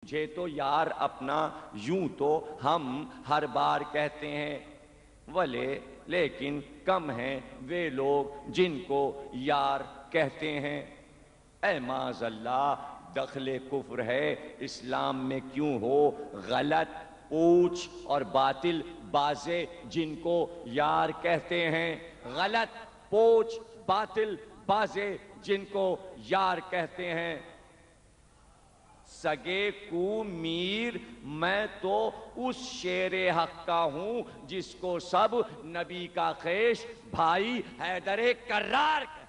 تجھے تو یار اپنا یوں تو ہم ہر بار کہتے ہیں، ولے لیکن کم ہیں وہ لوگ جن کو یار کہتے ہیں۔ اے معاذ اللہ، دخل کفر ہے اسلام میں کیوں ہو غلط پوچھ اور باطل بازے جن کو یار کہتے ہیں، غلط پوچھ باطل بازے جن کو یار کہتے ہیں۔ سگے کو میر میں تو اس شیر حق کا ہوں جس کو سب نبی کا خیش بھائی حیدر کرار کہتے ہیں۔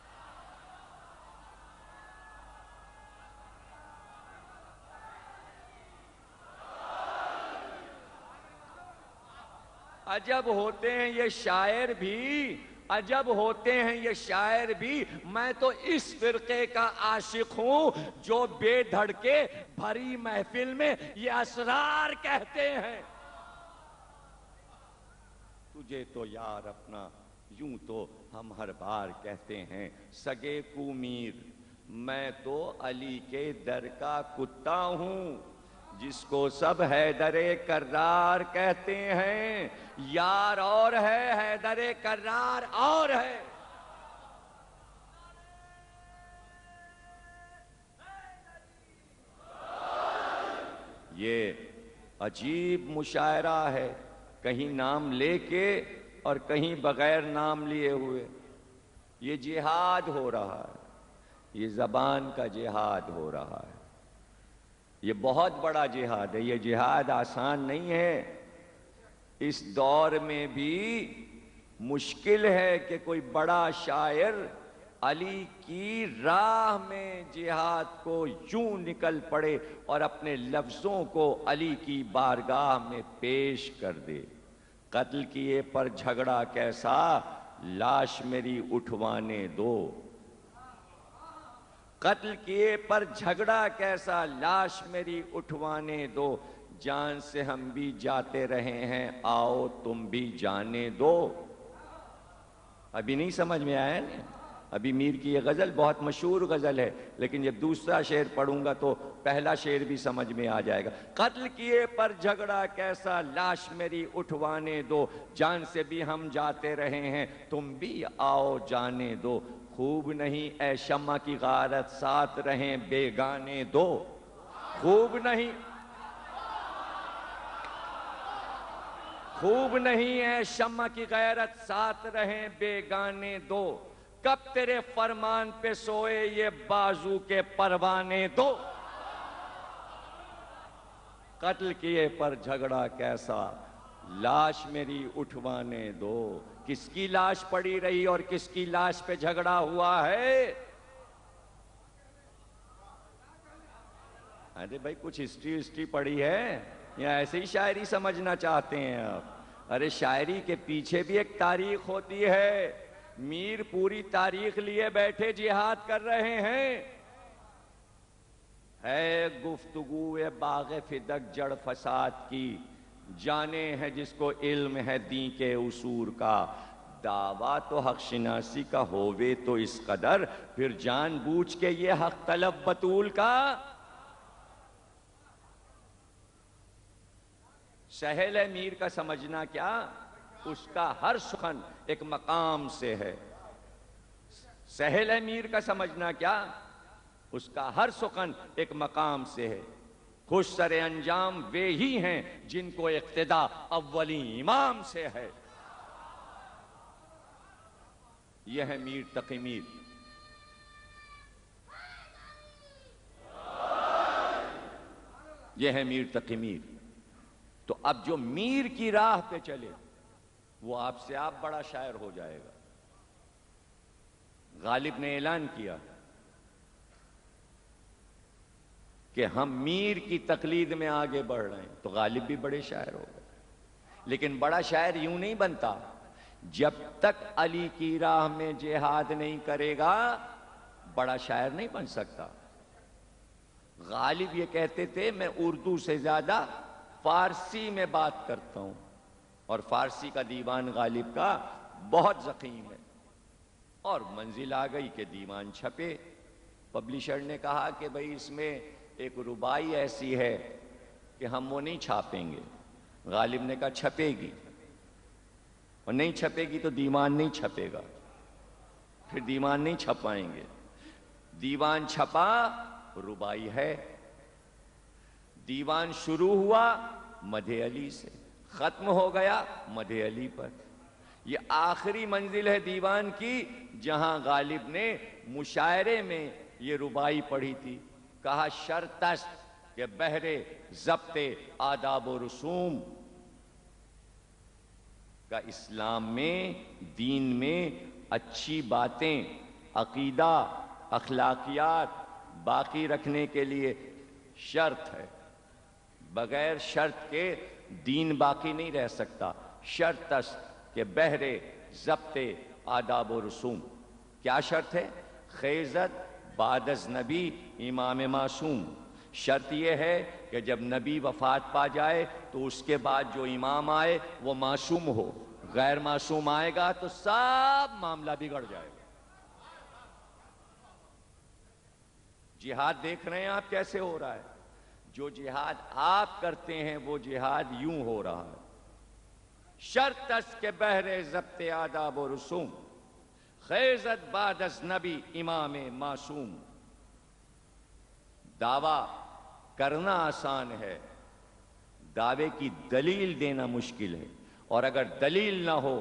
عجب ہوتے ہیں یہ شاعر بھی، عجب ہوتے ہیں یہ شاعر بھی، میں تو اس فرقے کا عاشق ہوں جو بے دھڑکے بھری محفل میں یہ اسرار کہتے ہیں۔ تجھے تو یار اپنا یوں تو ہم ہر بار کہتے ہیں، سگے کو میر میں تو علی کے در کا کتا ہوں جس کو سب حیدر کرار کہتے ہیں۔ یار اور ہے حیدر کرار اور ہے۔ یہ عجیب مشاعرہ ہے، کہیں نام لے کے اور کہیں بغیر نام لیے ہوئے۔ یہ جہاد ہو رہا ہے، یہ زبان کا جہاد ہو رہا ہے، یہ بہت بڑا جہاد ہے۔ یہ جہاد آسان نہیں ہے۔ اس دور میں بھی مشکل ہے کہ کوئی بڑا شاعر علی کی راہ میں جہاد کو یوں نکل پڑے اور اپنے لفظوں کو علی کی بارگاہ میں پیش کر دے۔ قتل کیے پر جھگڑا کیسا لاش میری اٹھوانے دو، قتل کیے پر جھگڑا کیسا لاش میری اٹھوانے دو، جان سے ہم بھی جاتے رہے ہیں آؤ تم بھی جانے دو۔ ابھی نہیں سمجھ میں آیا نا؟ ابھی میر کی یہ غزل بہت مشہور غزل ہے، لیکن جب دوسرا شعر پڑھوں گا تو پہلا شعر بھی سمجھ میں آ جائے گا۔ قتل کیے پر جھگڑا کیسا لاش میری اٹھوانے دو، جان سے بھی ہم جاتے رہے ہیں تم بھی آؤ جانے دو، خوب نہیں اے شمع کی غارت ساتھ رہیں بیگانے دو، خوب نہیں خوب نہیں ہے شمع کی غیرت ساتھ رہیں بیگانے دو، کب تیرے فرمان پہ سوئے یہ بازو کے پروانے دو، قتل کیے پر جھگڑا کیسا لاش میری اٹھوانے دو۔ کس کی لاش پڑی رہی اور کس کی لاش پہ جھگڑا ہوا ہے؟ ارے بھائی کچھ ہسٹری پڑھی ہے یا ایسے ہی شاعری سمجھنا چاہتے ہیں آپ؟ ارے شاعری کے پیچھے بھی ایک تاریخ ہوتی ہے۔ میر پوری تاریخ لیے بیٹھے جہاد کر رہے ہیں۔ ہے گفتگو باغ فدق جڑ فساد کی، جانے ہے جس کو علم ہے دین کے اصول کا، دعویٰ تو حق شناسی کا ہووے تو اس قدر، پھر جان بوجھ کے یہ حق طلب بطول کا۔ سہل ہے میر کا سمجھنا کیا، اس کا ہر سخن ایک مقام سے ہے۔ سہل ہے میر کا سمجھنا کیا، اس کا ہر سخن ایک مقام سے ہے۔ خوش سر انجام وہ ہی ہیں جن کو اقتدا اولی امام سے ہے۔ یہ ہے میر تقی میر۔ یہ ہے میر تقی میر۔ تو اب جو میر کی راہ پہ چلے وہ آپ سے آپ بڑا شاعر ہو جائے گا۔ غالب نے اعلان کیا کہ ہم میر کی تقلید میں آگے بڑھ رہے ہیں، تو غالب بھی بڑے شاعر ہو گئے۔ لیکن بڑا شاعر یوں نہیں بنتا، جب تک علی کی راہ میں جہاد نہیں کرے گا بڑا شاعر نہیں بن سکتا۔ غالب یہ کہتے تھے میں اردو سے زیادہ فارسی میں بات کرتا ہوں، اور فارسی کا دیوان غالب کا بہت ضخیم ہے، اور منزل آ گئی کہ دیوان چھپے۔ پبلشر نے کہا کہ بھئی اس میں ایک ربائی ایسی ہے کہ ہم وہ نہیں چھاپیں گے. غالب نے کہا چھپے گی، اور نہیں چھپے گی تو دیوان نہیں چھپے گا. پھر دیوان نہیں چھپائیں گے. دیوان چھپا، ربائی ہے. دیوان شروع ہوا مدح علی سے، ختم ہو گیا مدح علی پر. یہ آخری منزل ہے دیوان کی جہاں غالب نے مشاعرے میں یہ ربائی پڑھی تھی. کہا شرط است کہ بہر ضبط آداب و رسوم کا اسلام میں، دین میں اچھی باتیں، عقیدہ، اخلاقیات باقی رکھنے کے لیے شرط ہے. بغیر شرط کے دین باقی نہیں رہ سکتا. شرط است کہ بہر ضبط آداب و رسوم. کیا شرط ہے؟ خیزت بعد از نبی امام معصوم. شرط یہ ہے کہ جب نبی وفات پا جائے تو اس کے بعد جو امام آئے وہ معصوم ہو. غیر معصوم آئے گا تو سب معاملہ بگڑ جائے گا. جہاد دیکھ رہے ہیں آپ کیسے ہو رہا ہے. جو جہاد آپ کرتے ہیں وہ جہاد یوں ہو رہا ہے. شرط است کہ بہر ضبط آداب و رسوم خیزت بعد از نبی امام معصوم. دعویٰ کرنا آسان ہے، دعوے کی دلیل دینا مشکل ہے، اور اگر دلیل نہ ہو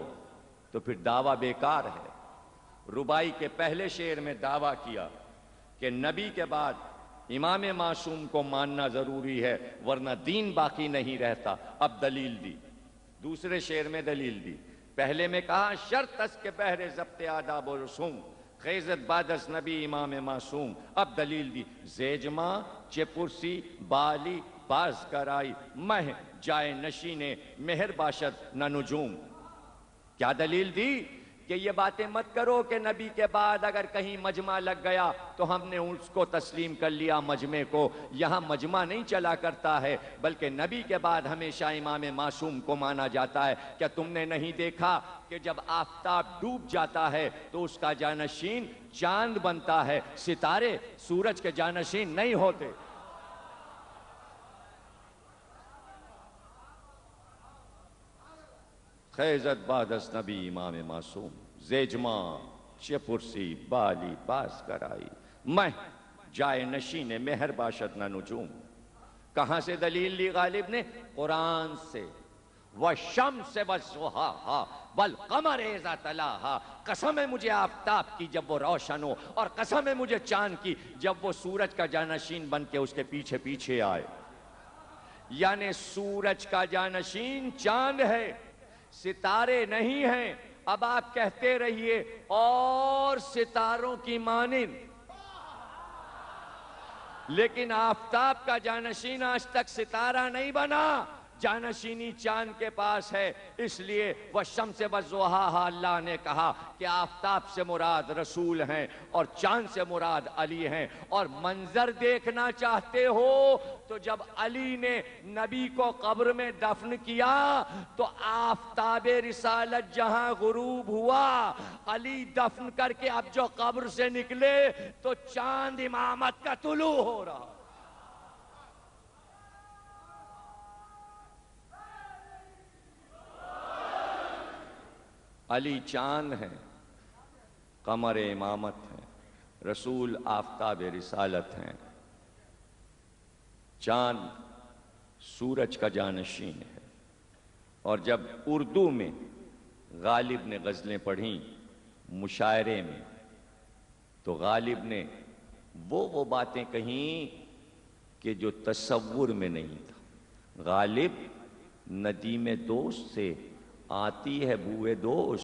تو پھر دعویٰ بیکار ہے. ربائی کے پہلے شعر میں دعویٰ کیا کہ نبی کے بعد امام معصوم کو ماننا ضروری ہے ورنہ دین باقی نہیں رہتا. اب دلیل دی. دوسرے شعر میں دلیل دی. پہلے میں کہا شرط است کہ بہر ضبط آداب و رسوم خیزت بعد از نبی امام معصوم. اب دلیل دی. زیجما چه پرسی بالی باز کرائی مہ جائے نشین مہر باشد نہ نجوم. کیا دلیل دی؟ کہ یہ باتیں مت کرو کہ نبی کے بعد اگر کہیں مجمع لگ گیا تو ہم نے اس کو تسلیم کر لیا مجمع کو. یہاں مجمع نہیں چلا کرتا ہے بلکہ نبی کے بعد ہمیشہ امام معصوم کو مانا جاتا ہے. کیا تم نے نہیں دیکھا کہ جب آفتاب ڈوب جاتا ہے تو اس کا جانشین چاند بنتا ہے، ستارے سورج کے جانشین نہیں ہوتے. خیزت بعد از نبی امام معصوم زیجما چه پرسی بالی باز کرائی مہ جائے نشین مہر باشد نہ نجوم. کہاں سے دلیل لی غالب نے؟ قرآن سے. وَالشَّمْسِ وَالضُّحَاهَا وَالْقَمَرِ إِذَا تَلَاهَا. قسم ہے مجھے آفتاب کی جب وہ روشن ہو، اور قسم ہے مجھے چاند کی جب وہ سورج کا جانشین بن کے اس کے پیچھے پیچھے آئے. یعنی سورج کا جانشین چاند ہے، ستارے نہیں ہیں. اب آپ کہتے رہیے اور ستاروں کی مانند، لیکن آفتاب کا جانشین آج تک ستارہ نہیں بنا. جانشینی چاند کے پاس ہے. اس لیے وَالشَّمْسِ وَالضُّحَاهَا اللہ نے کہا کہ آفتاب سے مراد رسول ہیں اور چاند سے مراد علی ہیں. اور منظر دیکھنا چاہتے ہو تو جب علی نے نبی کو قبر میں دفن کیا تو آفتاب رسالت جہاں غروب ہوا، علی دفن کر کے اب جو قبر سے نکلے تو چاند امامت کا طلوع ہو رہا. علی چاند ہیں، قمر امامت ہیں، رسول آفتاب رسالت ہیں. چاند سورج کا جانشین ہے. اور جب اردو میں غالب نے غزلیں پڑھیں مشاعرے میں تو غالب نے وہ باتیں کہیں کہ جو تصور میں نہیں تھا. غالب ندیم دوست سے آتی ہے بوئے دوست.